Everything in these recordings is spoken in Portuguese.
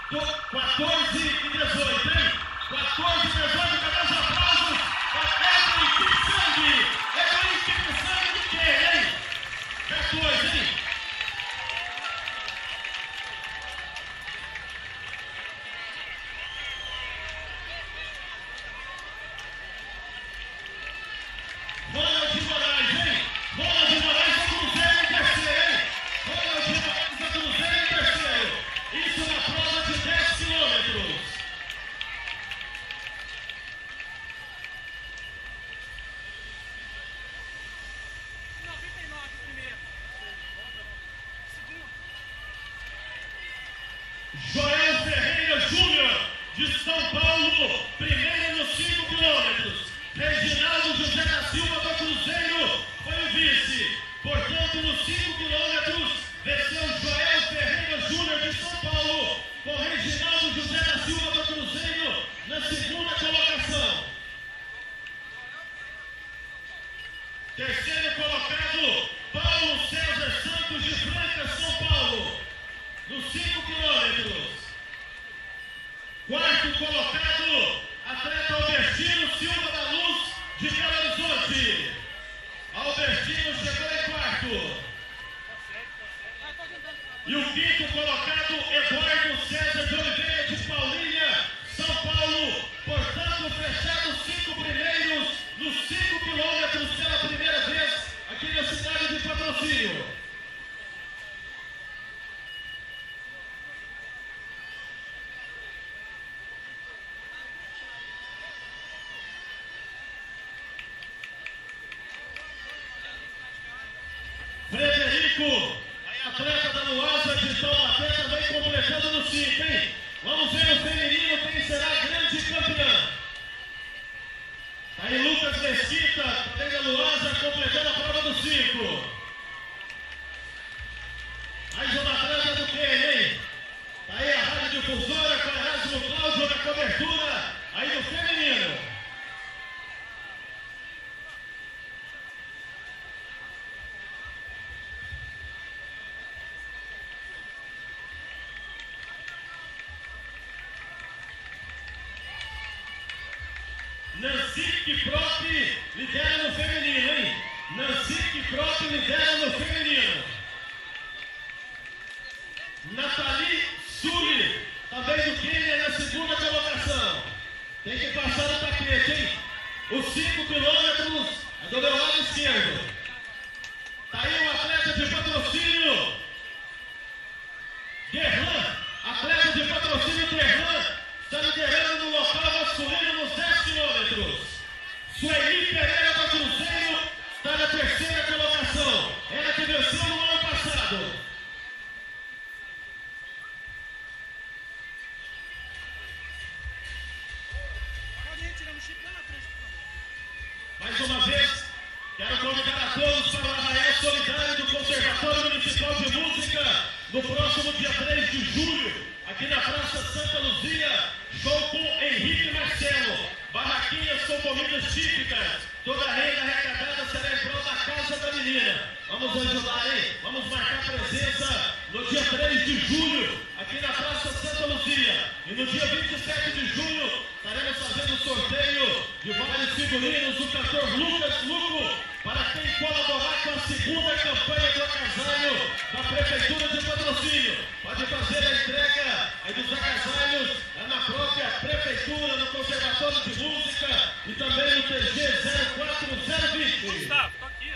14 e 18, hein? 14 e 18, cadê os aplausos? Edwin Kipsang! Edwin Kipsang de quê, hein? 14, hein? Ronald de Moraes, hein? Ronald de Moraes é Cruzeiro em terceiro, hein? Ronald de Moraes é Cruzeiro em terceiro. Isso na prova de 10 quilômetros. Joel Ferreira Júnior, de São Paulo, primeiro nos 5 quilômetros. Reginaldo José da Silva do Cruzeiro foi o vice. Portanto, nos 5 quilômetros, venceu Joel Ferreira Júnior de São Paulo, com Reginaldo José da Silva do Cruzeiro na segunda colocação. Terceiro colocado, Paulo César Santos de Franca, São Paulo, nos 5 quilômetros. Quarto colocado, atleta Albertino Silva da Luz, de Belo Horizonte. Albertino chegou em quarto. E o quinto colocado, Eduardo César de Oliveira, de Paulínia, São Paulo. Portanto, fechado os 5 primeiros nos 5 quilômetros pela primeira vez aqui na cidade de Patrocínio. Frederico, aí atleta da Luasa de Taubaté, também completando no 5, hein? Vamos ver o feminino, quem será a grande campeã. Aí Lucas Mesquita, também da Luasa, completando a prova do 5. Mais uma atleta do Quênia, hein? Aí a Rádio Difusora com Erasmo Cláudio na cobertura, aí do feminino. Nancy Prop lidera no feminino, hein? Nancy Prop lidera no feminino. Nathalie Sully, também do Quênia, na segunda colocação. Tem que passar o tapete, hein? Os 5 quilômetros é do meu lado esquerdo. Tá aí o atleta de Patrocínio, Guerlan, atleta de Patrocínio Guerlan, está liderando no local masculino nos 10 quilômetros. Sueli Pereira do Cruzeiro está na terceira colocação. Ela que venceu no ano passado. Mais uma vez, quero convidar a todos para o Arraial Solidário do Conservatório Municipal de Música no próximo dia 3 de julho, aqui na Praça Santa Luzia, show com Henrique Marcelo. Barraquinhas com comidas típicas. Toda a renda arrecadada será em prol da Casa da Menina. Vamos ajudar, hein? Vamos marcar presença no dia 3 de julho, aqui na Praça Santa Luzia. E no dia 27 de junho, estaremos fazendo sorteio de vários figurinos do cantor Lucas Luco, para quem colaborar com a segunda campanha do agasalho da Prefeitura de Patrocínio. Pode fazer a entrega aí dos agasalhos na própria Prefeitura, no Conservatório de Música e também no TG 04020. Gustavo, tô aqui.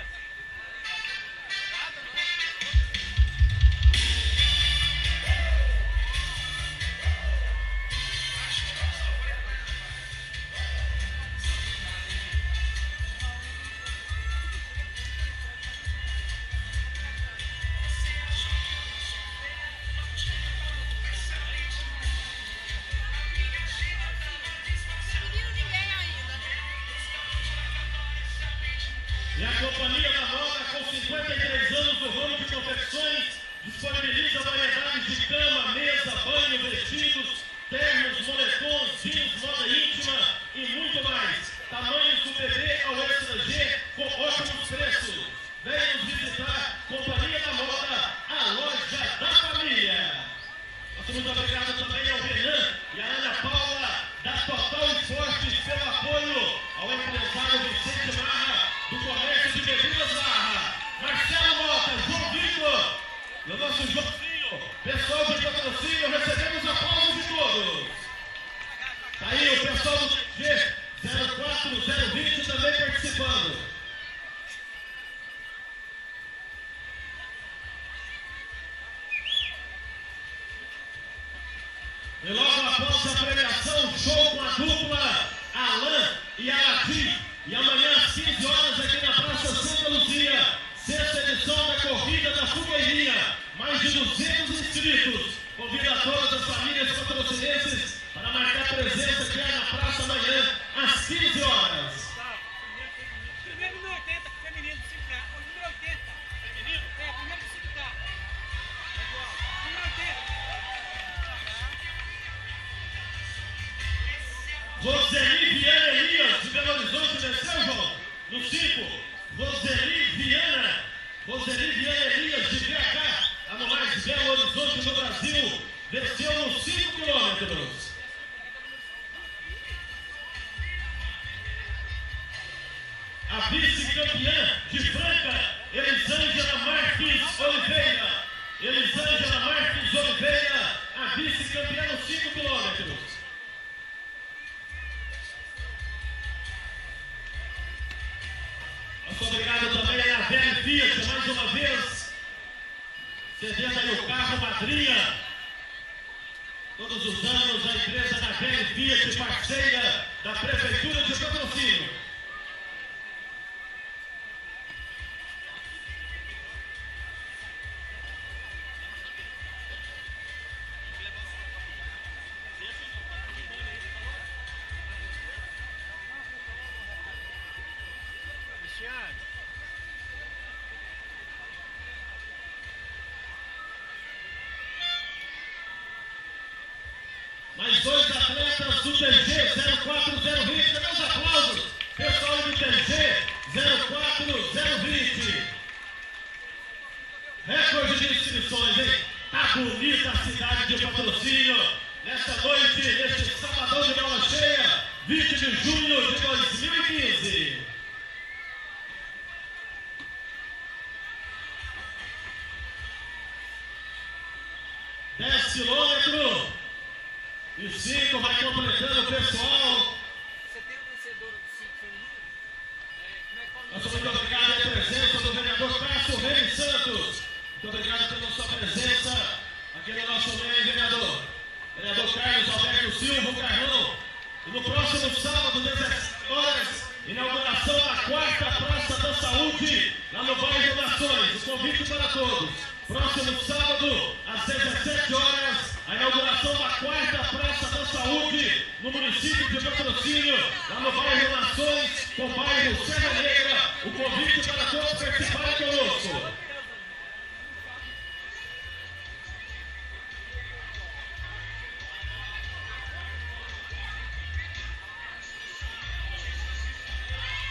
E agora E logo após a premiação, show com a dupla Alan e Aladim. E amanhã às 15 horas aqui na Praça Santa Luzia, sexta edição da Corrida da Fogueirinha. Mais de 200 inscritos. Convido a todas as famílias patrocinenses para marcar presença aqui na praça amanhã às 15 horas. Primeiro número 80, feminino, 5K. O número 80. Feminino? É, primeiro 5K. Número 80. Roseli Viana Elias, de Belo Horizonte, venceu, João? No 5. Roseli Viana Elias, de BH, a no mais Belo Horizonte do Brasil, venceu nos 5 quilômetros. A vice-campeã de Franca, Elisângela Marques Oliveira. Elisângela Marques Oliveira, a vice-campeã nos 5 quilômetros. Muito obrigado também a Velha Fiat, mais uma vez, cedendo aí o carro madrinha. Todos os anos a empresa da Velha Fiat, parceira da Prefeitura de Patrocínio. Mais 2 atletas do TG 04020, cadê os aplausos? Pessoal do TG 04020. Recorde de inscrições, hein? Tá bonita a cidade de Patrocínio. Nesta noite, neste sabadão de bola cheia, 20 de junho de 2015. Quilômetro e 5 vai completando o pessoal. Você tem um vencedor do 5 feminino? Nós somos muito obrigado pela presença do vereador Cássio Reis Santos. Muito obrigado pela sua presença aqui no nosso meio, vereador. Vereador Carlos Alberto Silva, o Carlão. E no próximo sábado, 17 horas, inauguração da 4ª Praça da Saúde, lá no bairro Nações. O convite para todos. Próximo sábado, às 17 horas, a inauguração da 4ª Praça da Saúde, no município de Patrocínio, lá no bairro Nações, com o bairro Serra Negra. O convite para todos participarem conosco.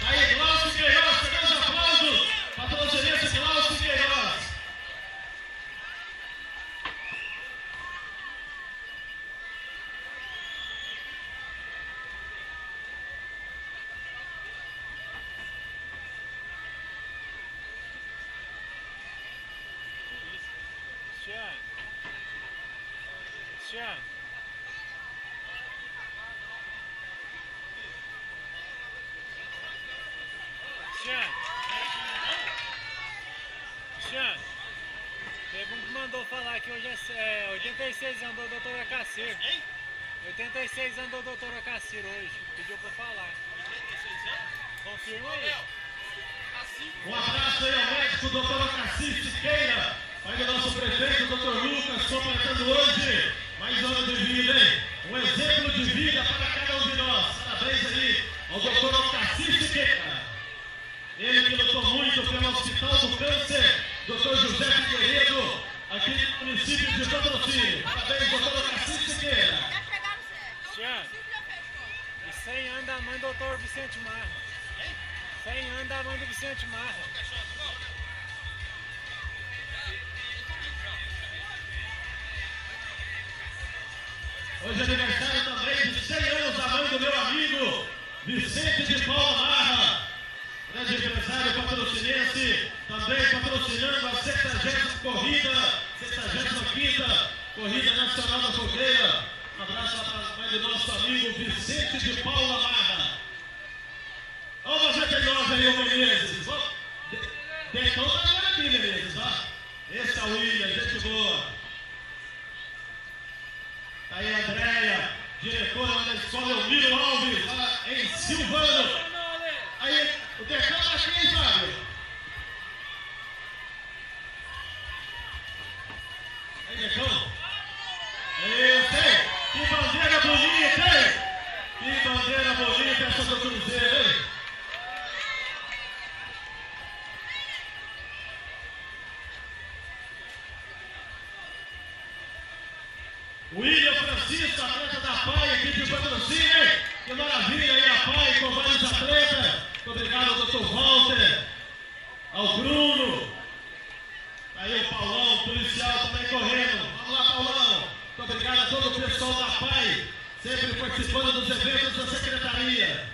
Aí, Glaucio Queiroz, cadê os aplausos? Patrocinense Glaucio Queiroz. Cristiano. Cristiano, teve um que mandou falar que hoje é 86 anos do doutor Acassir. 86 anos do doutor Acassir hoje. Pediu pra falar. 86 anos? Confirma aí. Um abraço aí ao médico doutor Acassir Siqueira, pai do nosso prefeito, doutor Lucas, completando hoje mais um ano de vida, hein? Um exemplo de vida para cada um de nós. Parabéns aí ao doutor Acassir Siqueira. Ele que lutou muito pelo Hospital do Câncer, doutor José Figueiredo, aqui no município de Patrocínio. Parabéns, doutor Acassir Siqueira. Cristiano, e 100 anos da mãe do doutor Vicente Marra. 100 anos da mãe do Vicente Marra. Hoje é aniversário também de 100 anos da mãe do meu amigo Vicente de Paula Marra, grande empresário patrocinense, também patrocinando a 70ª corrida, 75ª Corrida Nacional da Fogueira. Um abraço para a mãe do nosso amigo Vicente de Paula Marra. Olha o 99 aí, ô Menezes. Então tá agora aqui, Menezes, ó. Esse é o William, gente boa. Tá Aí Andréia, diretora da escola Elmiro Alves, lá em Silvano. Aí o decano tá aqui, Fábio. Aí, decano. Aí, tem. Que bandeira bonita, hein? Que bandeira bonita essa do Cruzeiro, hein? William Francisco, atleta da PAI aqui de patrocínio, hein? Que maravilha aí a PAI com vários atletas. Muito obrigado ao Dr. Walter, ao Bruno. Aí o Paulão, o policial também correndo. Vamos lá, Paulão. Muito obrigado a todo o pessoal da PAI, sempre participando dos eventos da Secretaria.